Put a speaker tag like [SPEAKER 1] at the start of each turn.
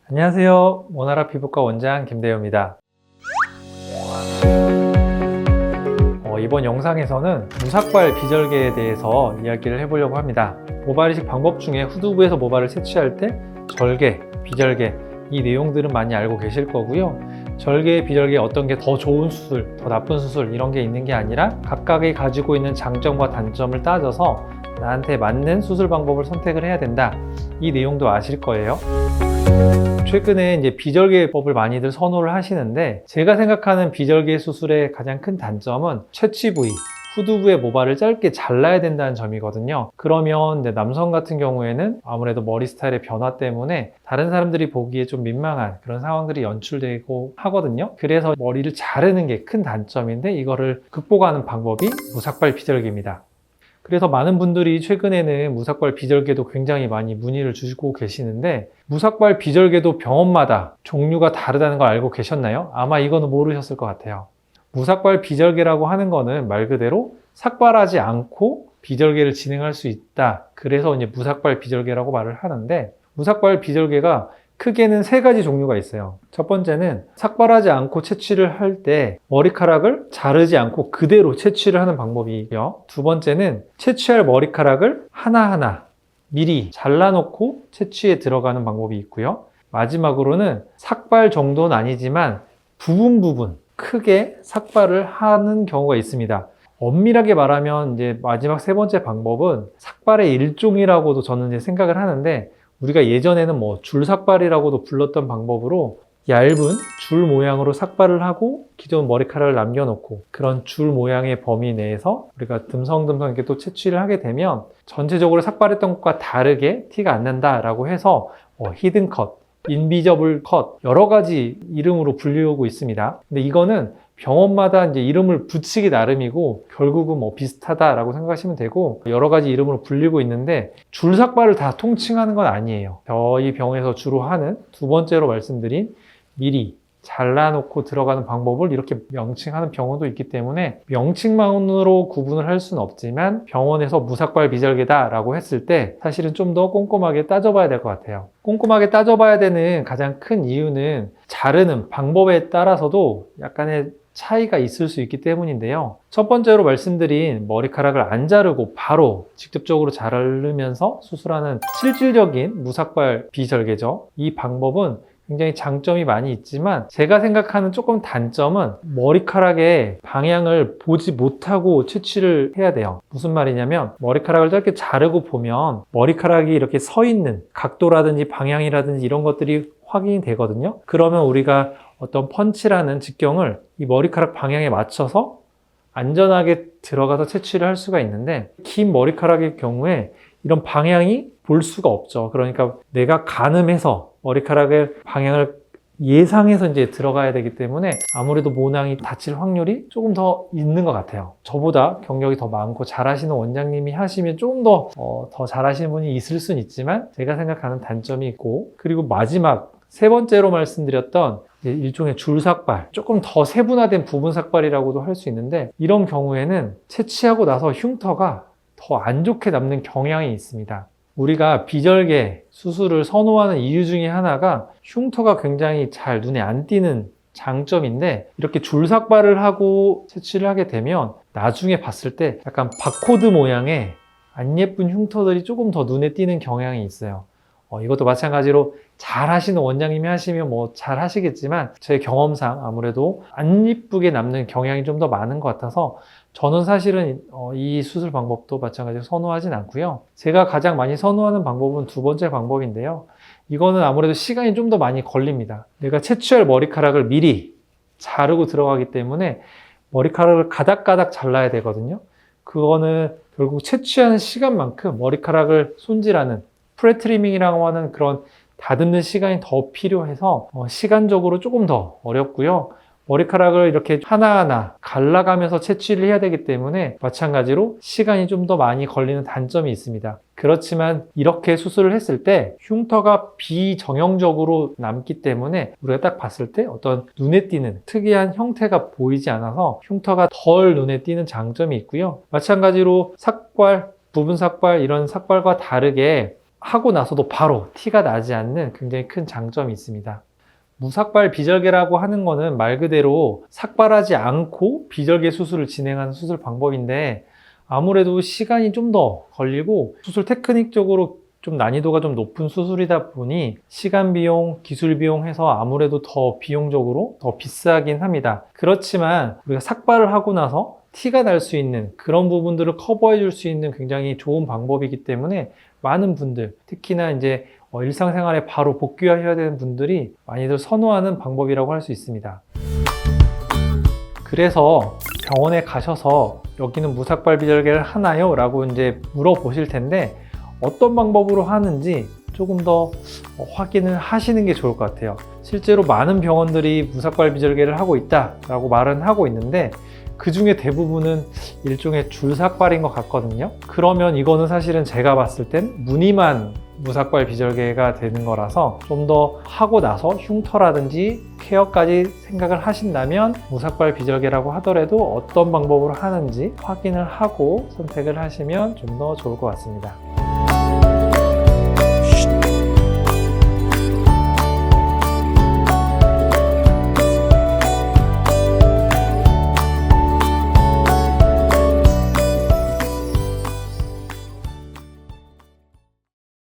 [SPEAKER 1] 안녕하세요. 모나라 피부과 원장 김대효입니다. 이번 영상에서는 무삭발 비절개에 대해서 이야기를 해보려고 합니다. 모발 이식 방법 중에 후두부에서 모발을 채취할 때 절개, 비절개 이 내용들은 많이 알고 계실 거고요. 절개, 비절개 어떤 게 더 좋은 수술, 더 나쁜 수술 이런 게 있는 게 아니라 각각이 가지고 있는 장점과 단점을 따져서 나한테 맞는 수술 방법을 선택을 해야 된다. 이 내용도 아실 거예요. 최근에 이제 비절개법을 많이들 선호를 하시는데 제가 생각하는 비절개 수술의 가장 큰 단점은 채취 부위, 후두부의 모발을 짧게 잘라야 된다는 점이거든요. 그러면 남성 같은 경우에는 아무래도 머리 스타일의 변화 때문에 다른 사람들이 보기에 좀 민망한 그런 상황들이 연출되고 하거든요. 그래서 머리를 자르는 게 큰 단점인데 이거를 극복하는 방법이 무삭발 비절개입니다. 그래서 많은 분들이 최근에는 무삭발 비절개도 굉장히 많이 문의를 주시고 계시는데 무삭발 비절개도 병원마다 종류가 다르다는 걸 알고 계셨나요? 아마 이거는 모르셨을 것 같아요. 무삭발 비절개라고 하는 거는 말 그대로 삭발하지 않고 비절개를 진행할 수 있다. 그래서 이제 무삭발 비절개라고 말을 하는데 무삭발 비절개가 크게는 세 가지 종류가 있어요. 첫 번째는 삭발하지 않고 채취를 할 때 머리카락을 자르지 않고 그대로 채취를 하는 방법이고요. 두 번째는 채취할 머리카락을 하나하나 미리 잘라놓고 채취에 들어가는 방법이 있고요. 마지막으로는 삭발 정도는 아니지만 부분 크게 삭발을 하는 경우가 있습니다. 엄밀하게 말하면 이제 마지막 세 번째 방법은 삭발의 일종이라고도 저는 이제 생각을 하는데 우리가 예전에는 줄삭발이라고도 불렀던 방법으로 얇은 줄 모양으로 삭발을 하고 기존 머리카락을 남겨놓고 그런 줄 모양의 범위 내에서 우리가 듬성듬성 이렇게 또 채취를 하게 되면 전체적으로 삭발했던 것과 다르게 티가 안 난다라고 해서 히든 컷, 인비저블 컷 여러 가지 이름으로 불리우고 있습니다. 근데 이거는 병원마다 이제 이름을 붙이기 나름이고 결국은 비슷하다라고 생각하시면 되고 여러 가지 이름으로 불리고 있는데 줄삭발을 다 통칭하는 건 아니에요. 저희 병원에서 주로 하는 두 번째로 말씀드린 미리 잘라놓고 들어가는 방법을 이렇게 명칭하는 병원도 있기 때문에 명칭만으로 구분을 할 수는 없지만 병원에서 무삭발 비절개다 라고 했을 때 사실은 좀 더 꼼꼼하게 따져봐야 될 것 같아요. 꼼꼼하게 따져봐야 되는 가장 큰 이유는 자르는 방법에 따라서도 약간의 차이가 있을 수 있기 때문인데요. 첫 번째로 말씀드린 머리카락을 안 자르고 바로 직접적으로 자르면서 수술하는 실질적인 무삭발 비절개죠. 이 방법은 굉장히 장점이 많이 있지만 제가 생각하는 조금 단점은 머리카락의 방향을 보지 못하고 채취를 해야 돼요. 무슨 말이냐면 머리카락을 짧게 자르고 보면 머리카락이 이렇게 서 있는 각도라든지 방향이라든지 이런 것들이 확인이 되거든요. 그러면 우리가 어떤 펀치라는 직경을 이 머리카락 방향에 맞춰서 안전하게 들어가서 채취를 할 수가 있는데 긴 머리카락의 경우에 이런 방향이 볼 수가 없죠. 그러니까 내가 가늠해서 머리카락의 방향을 예상해서 이제 들어가야 되기 때문에 아무래도 모낭이 다칠 확률이 조금 더 있는 것 같아요. 저보다 경력이 더 많고 잘하시는 원장님이 하시면 조금 더 잘하시는 분이 있을 수는 있지만 제가 생각하는 단점이 있고 그리고 마지막 세 번째로 말씀드렸던 일종의 줄삭발, 조금 더 세분화된 부분삭발이라고도 할 수 있는데 이런 경우에는 채취하고 나서 흉터가 더 안 좋게 남는 경향이 있습니다. 우리가 비절개 수술을 선호하는 이유 중에 하나가 흉터가 굉장히 잘 눈에 안 띄는 장점인데 이렇게 줄삭발을 하고 채취를 하게 되면 나중에 봤을 때 약간 바코드 모양의 안 예쁜 흉터들이 조금 더 눈에 띄는 경향이 있어요. 이것도 마찬가지로 잘 하시는 원장님이 하시면 잘 하시겠지만 제 경험상 아무래도 안 이쁘게 남는 경향이 좀 더 많은 것 같아서 저는 사실은 이 수술 방법도 마찬가지로 선호하진 않고요. 제가 가장 많이 선호하는 방법은 두 번째 방법인데요. 이거는 아무래도 시간이 좀 더 많이 걸립니다. 내가 채취할 머리카락을 미리 자르고 들어가기 때문에 머리카락을 가닥가닥 잘라야 되거든요. 그거는 결국 채취하는 시간만큼 머리카락을 손질하는 프레트리밍이라고 하는 그런 다듬는 시간이 더 필요해서 시간적으로 조금 더 어렵고요. 머리카락을 이렇게 하나하나 갈라가면서 채취를 해야 되기 때문에 마찬가지로 시간이 좀 더 많이 걸리는 단점이 있습니다. 그렇지만 이렇게 수술을 했을 때 흉터가 비정형적으로 남기 때문에 우리가 딱 봤을 때 어떤 눈에 띄는 특이한 형태가 보이지 않아서 흉터가 덜 눈에 띄는 장점이 있고요. 마찬가지로 삭발, 부분 삭발 이런 삭발과 다르게 하고 나서도 바로 티가 나지 않는 굉장히 큰 장점이 있습니다. 무삭발 비절개라고 하는 거는 말 그대로 삭발하지 않고 비절개 수술을 진행하는 수술 방법인데, 아무래도 시간이 좀 더 걸리고 수술 테크닉적으로 좀 난이도가 좀 높은 수술이다 보니 시간 비용, 기술 비용 해서 아무래도 더 비용적으로 더 비싸긴 합니다. 그렇지만 우리가 삭발을 하고 나서 티가 날 수 있는 그런 부분들을 커버해 줄 수 있는 굉장히 좋은 방법이기 때문에 많은 분들, 특히나 이제 일상생활에 바로 복귀하셔야 되는 분들이 많이들 선호하는 방법이라고 할 수 있습니다. 그래서 병원에 가셔서 여기는 무삭발 비절개를 하나요? 라고 이제 물어보실 텐데, 어떤 방법으로 하는지 조금 더 확인을 하시는 게 좋을 것 같아요. 실제로 많은 병원들이 무삭발 비절개를 하고 있다라고 말은 하고 있는데, 그 중에 대부분은 일종의 줄삭발인 것 같거든요. 그러면 이거는 사실은 제가 봤을 땐 무늬만 무삭발 비절개가 되는 거라서 좀 더 하고 나서 흉터라든지 케어까지 생각을 하신다면 무삭발 비절개라고 하더라도 어떤 방법으로 하는지 확인을 하고 선택을 하시면 좀 더 좋을 것 같습니다.